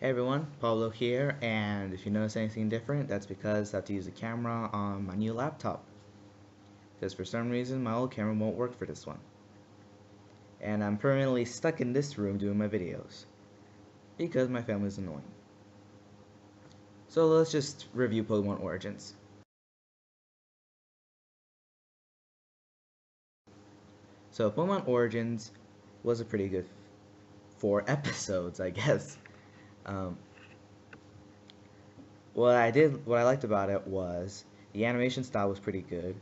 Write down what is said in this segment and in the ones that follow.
Hey everyone, Pablo here, and if you notice anything different, that's because I have to use a camera on my new laptop. Because for some reason, my old camera won't work for this one. And I'm permanently stuck in this room doing my videos. Because my family's annoying. So let's just review Pokemon Origins. So Pokemon Origins was a pretty good 4 episodes, I guess. Um, what I liked about it was the animation style was pretty good.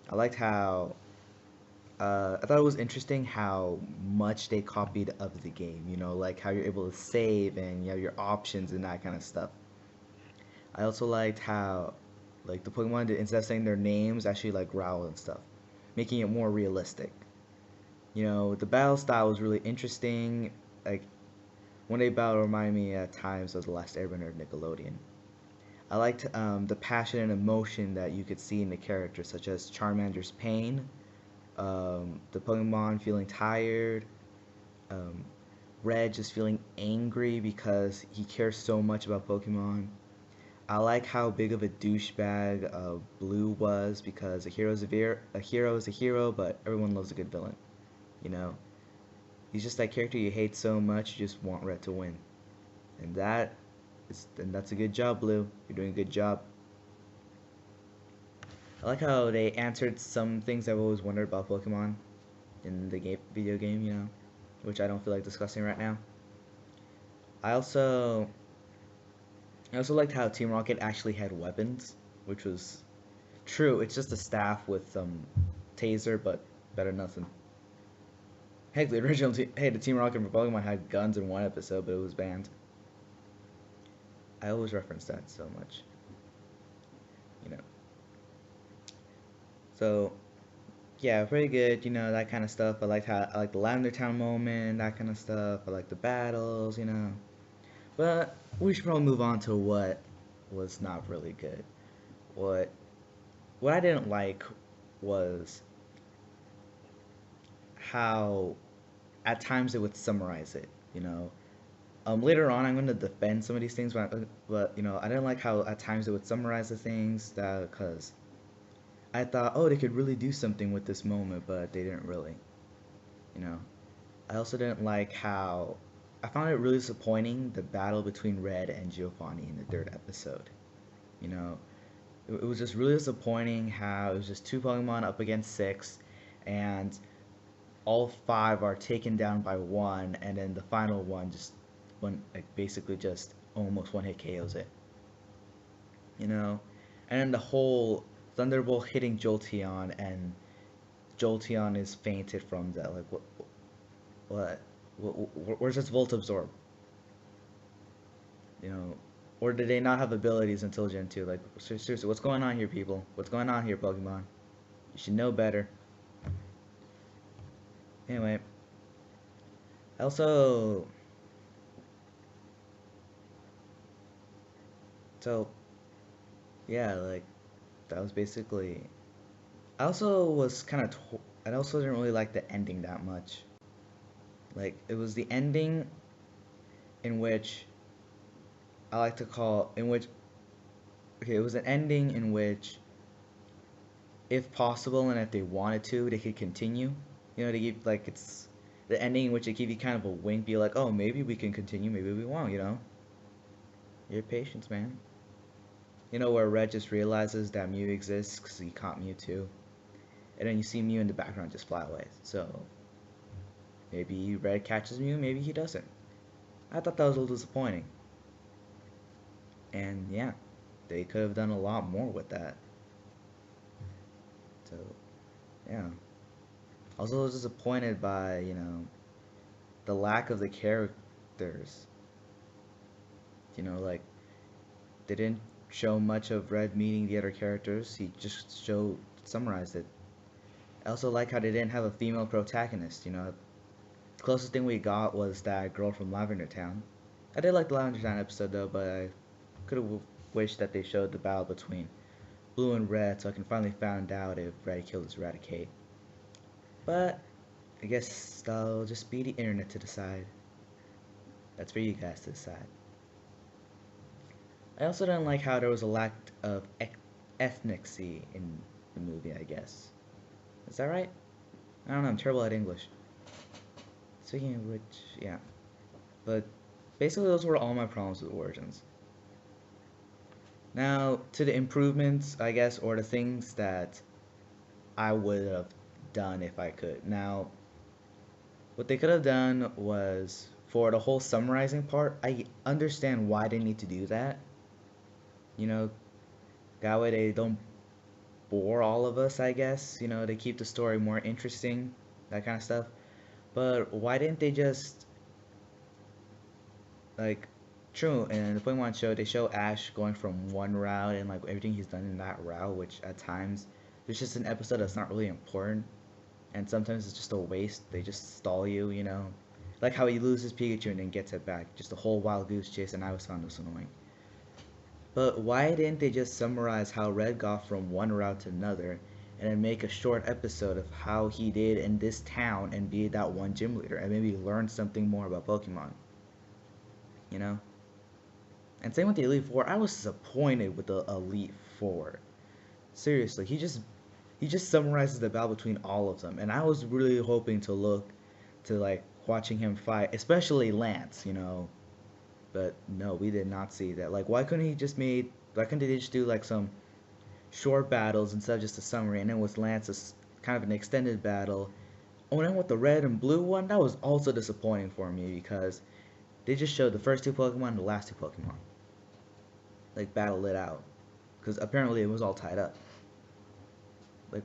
I liked how I thought it was interesting how much they copied of the game, like how you're able to save and you have your options and that kind of stuff. I also liked how, like, the Pokemon, instead of saying their names, actually, like, growl and stuff, making it more realistic. The battle style was really interesting. Like, one day battle reminded me at times of The Last Airbender of Nickelodeon. I liked the passion and emotion that you could see in the characters, such as Charmander's pain, the Pokemon feeling tired, um, Red just feeling angry because he cares so much about Pokemon. I like how big of a douchebag Blue was because a hero is a hero, but everyone loves a good villain. You know, he's just that character you hate so much you just want Red to win, and that's a good job, Blue. You're doing a good job. I like how they answered some things I've always wondered about Pokemon in the video game, which I don't feel like discussing right now. I also I also liked how Team Rocket actually had weapons, which was true. It's just a staff with some taser, but better than nothing. Heck, the Team Rocket for Pokemon had guns in one episode, but it was banned. I always reference that so much, you know. So yeah, pretty good, that kind of stuff. I like the Lavender Town moment, that kind of stuff. I like the battles. But we should probably move on to what was not really good. What what I didn't like was how at times it would summarize it. Later on, I'm going to defend some of these things, but I didn't like how at times it would summarize the things that because I thought, oh, they could really do something with this moment, but they didn't really. You know, I also didn't like how I found it really disappointing the battle between Red and Giovanni in the third episode. You know, it was just really disappointing how it was just two Pokemon up against six, and all five are taken down by one, and then the final one just basically just almost one hit KOs it. You know, and then the whole Thunderbolt hitting Jolteon, and Jolteon is fainted from that. Like what, where's this Volt Absorb? You know, or did they not have abilities until Gen 2? Like seriously, what's going on here, people? What's going on here, Pokemon? You should know better. Anyway, also, so yeah, like that was basically. I also was kind of. I also didn't really like the ending that much. Like it was the ending in which I like to call in which. Okay, it was an ending in which, if possible and if they wanted to, they could continue. They give like it's the ending in which they give you kind of a wink, be like, oh, maybe we can continue, maybe we won't. Your patience, man. Where Red just realizes that Mew exists because he caught Mew too, and then you see Mew in the background just fly away. So maybe Red catches Mew, maybe he doesn't. I thought that was a little disappointing. And yeah, they could have done a lot more with that. So yeah. Also, I was disappointed by, the lack of the characters. Like, they didn't show much of Red meeting the other characters. He just summarized it. I also like how they didn't have a female protagonist. The closest thing we got was that girl from Lavender Town. I did like the Lavender Town episode though, but I could have wished that they showed the battle between Blue and Red so I can finally find out if Red killed his Eradicate. But I guess that'll just be the internet to decide. That's for you guys to decide. I also didn't like how there was a lack of ethnicity in the movie, I guess. Is that right? I don't know, I'm terrible at English. Speaking of which, yeah. But basically, those were all my problems with Origins. Now, to the improvements, I guess, or the things that I would have done if I could. Now, what they could have done was for the whole summarizing part, I understand why they need to do that. You know, that way they don't bore all of us, I guess. You know, they keep the story more interesting, that kind of stuff. But why didn't they just like true in the Pokemon show they show Ash going from one route and like everything he's done in that route, which at times there's just an episode that's not really important and sometimes it's just a waste. They just stall you, you know. Like how he loses Pikachu and then gets it back. Just a whole wild goose chase and I always found this annoying. But why didn't they just summarize how Red got from one route to another and then make a short episode of how he did in this town and be that one gym leader and maybe learn something more about Pokemon, you know? And same with the Elite Four. I was disappointed with the Elite Four. Seriously, he just summarizes the battle between all of them, and I was really hoping to look to like watching him fight, especially Lance, you know. But no, we did not see that. Like, why couldn't they just do like some short battles instead of just a summary, and then with Lance, it's kind of an extended battle. Oh, and then with the red and blue one, that was also disappointing for me because they just showed the first two Pokemon and the last two Pokemon. Like battle it out because apparently it was all tied up. Like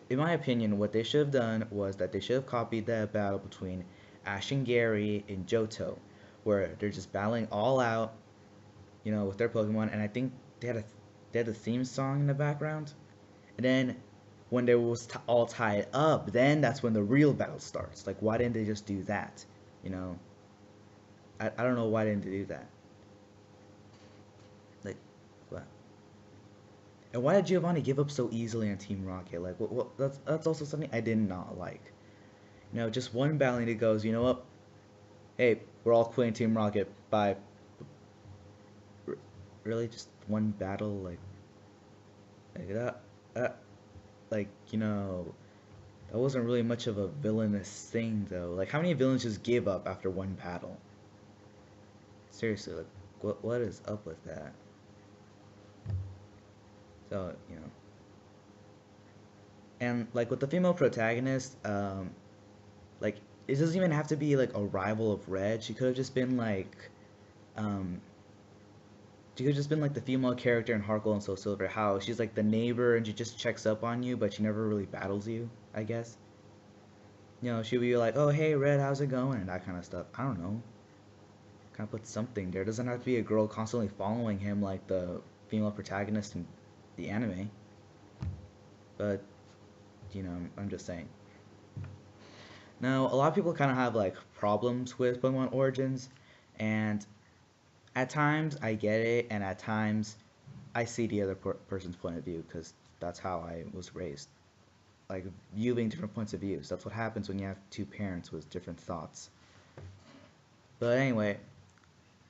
in my opinion, what they should have done was that they should have copied that battle between Ash and Gary in Johto, where they're just battling all out, you know, with their Pokemon, and I think they had a they had a theme song in the background, and then when they was all tied up, then that's when the real battle starts. Like, why didn't they just do that? You know, I don't know why didn't they do that. Like, what? And why did Giovanni give up so easily on Team Rocket? Like, that's also something I did not like. You know, just one battle and it goes, you know what? Hey, we're all quitting Team Rocket. Bye. Really, just one battle, like that, like you know, that wasn't really much of a villainous thing though. Like, how many villains just give up after one battle? Seriously, like, what is up with that? So, you know, and like with the female protagonist, like it doesn't even have to be like a rival of Red. She could have just been like, um, she could have just been like the female character in Heart Gold and Soul Silver. How she's like the neighbor and she just checks up on you, but she never really battles you. I guess. You know, she'll be like, "Oh, hey, Red, how's it going?" and that kind of stuff. I don't know. Kind of put something there. It doesn't have to be a girl constantly following him like the female protagonist in the anime. But you know, I'm just saying. Now, a lot of people kind of have like problems with Pokemon Origins, and at times I get it, and at times I see the other person's point of view because that's how I was raised. Like viewing different points of views. That's what happens when you have two parents with different thoughts. But anyway,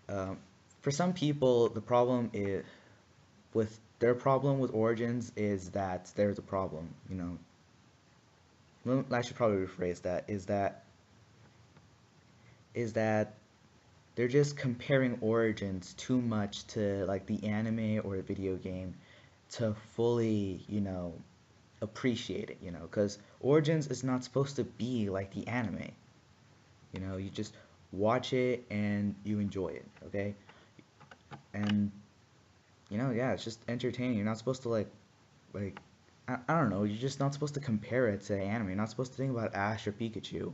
um, for some people, the problem is with their problem with Origins is that there's a problem. You know, I should probably rephrase that. Is that they're just comparing Origins too much to like the anime or the video game to fully, you know, appreciate it, you know, because Origins is not supposed to be like the anime. You know, you just watch it and you enjoy it, okay? And you know, yeah, it's just entertaining. You're not supposed to like I don't know, you're just not supposed to compare it to anime. You're not supposed to think about Ash or Pikachu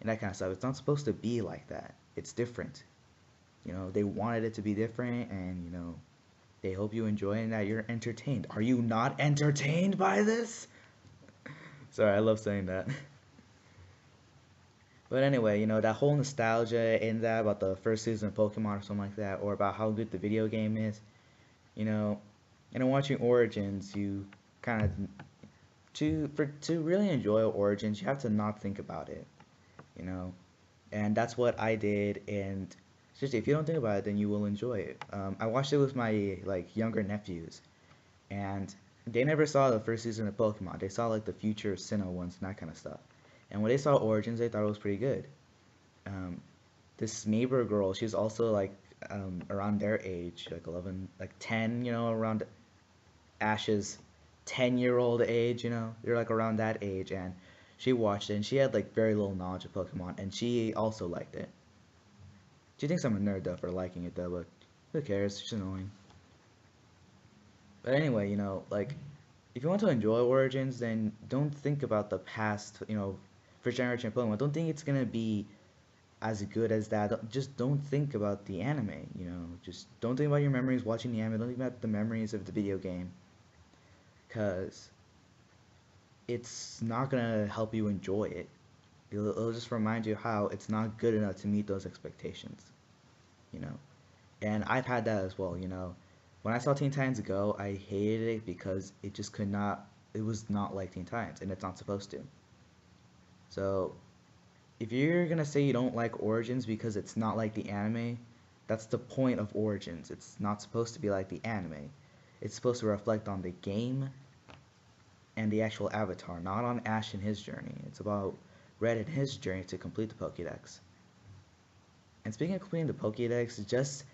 and that kind of stuff. It's not supposed to be like that. It's different. You know, they wanted it to be different and, you know, they hope you enjoy it and that you're entertained. Are you not entertained by this? Sorry, I love saying that. But anyway, you know, that whole nostalgia in that about the first season of Pokemon or something like that, or about how good the video game is, you know, and in watching Origins, you kind of to really enjoy Origins, you have to not think about it, you know, and that's what I did. And Seriously, if you don't think about it, then you will enjoy it. I watched it with my like younger nephews, and they never saw the first season of Pokemon. They saw like the future Sinnoh ones and that kind of stuff. And when they saw Origins, they thought it was pretty good. Um, this neighbor girl, she's also like around their age, like 11, like 10, around Ash's 10-year-old age, they're like around that age, and she watched it, and she had like very little knowledge of Pokemon, and she also liked it. She thinks I'm a nerd though for liking it though, but who cares? She's annoying. But anyway, like if you want to enjoy Origins, then don't think about the past, first generation Pokemon. Don't think it's gonna be as good as that. Just don't think about the anime, Just don't think about your memories watching the anime. Don't think about the memories of the video game, cause it's not gonna help you enjoy it. It'll just remind you how it's not good enough to meet those expectations, you know. And I've had that as well, When I saw Teen Titans Go, I hated it because it just could not, it was not like Teen Titans, and it's not supposed to. So, if you're gonna say you don't like Origins because it's not like the anime, that's the point of Origins. It's not supposed to be like the anime. It's supposed to reflect on the game and the actual avatar, not on Ash and his journey. It's about Red and his journey to complete the Pokédex. And speaking of completing the Pokédex, just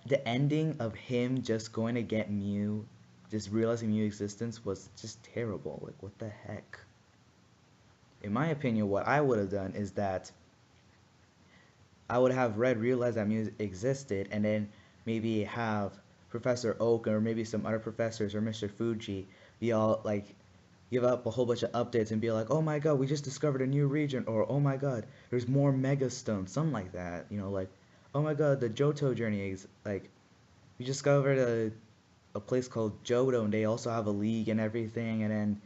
the ending of him just going to get Mew, just realizing Mew's existence was just terrible. Like, what the heck? In my opinion, what I would have done is that I would have Red realize that Mew existed, and then maybe have Professor Oak or maybe some other professors or Mr. Fuji be all like give up a whole bunch of updates and be like, oh my god, we just discovered a new region, or oh my god, there's more Mega Stones, something like that. Like, oh my god, the Johto journey is like we discovered a place called Johto, and they also have a league and everything, and then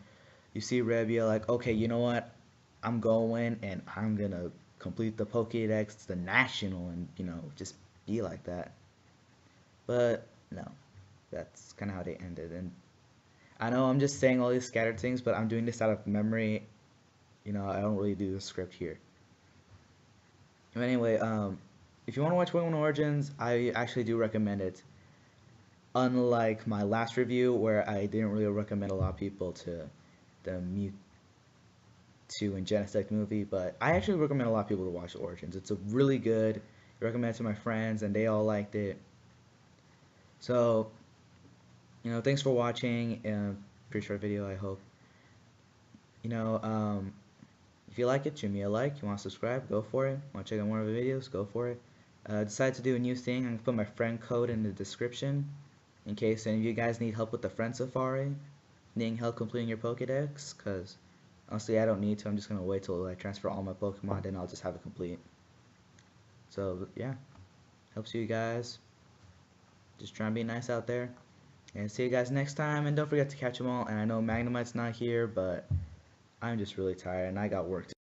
you see Rebia like, okay, you know what? I'm going and I'm gonna complete the Pokédex, the national, and just be like that. But no, that's kind of how they ended. And I know I'm just saying all these scattered things, but I'm doing this out of memory. I don't really do the script here. But anyway, if you want to watch Pokémon Origins, I actually do recommend it. Unlike my last review, where I didn't really recommend a lot of people to the Mewtwo and Genesect movie, but I actually recommend a lot of people to watch Origins. It's a really good. I recommend it to my friends, and they all liked it. So, thanks for watching. Pretty short video, I hope. If you like it, shoot me a like. You want to subscribe, go for it. Want to check out more of the videos, go for it. Decided to do a new thing. I'm going to put my friend code in the description in case any of you guys need help with the friend safari, needing help completing your Pokédex, because honestly I don't need to. I'm just going to wait till I transfer all my Pokemon, then I'll just have it complete. So yeah, helps you guys. Just try and be nice out there. And see you guys next time, and don't forget to catch them all. And I know Magnemite's not here, but I'm just really tired and I got work to do.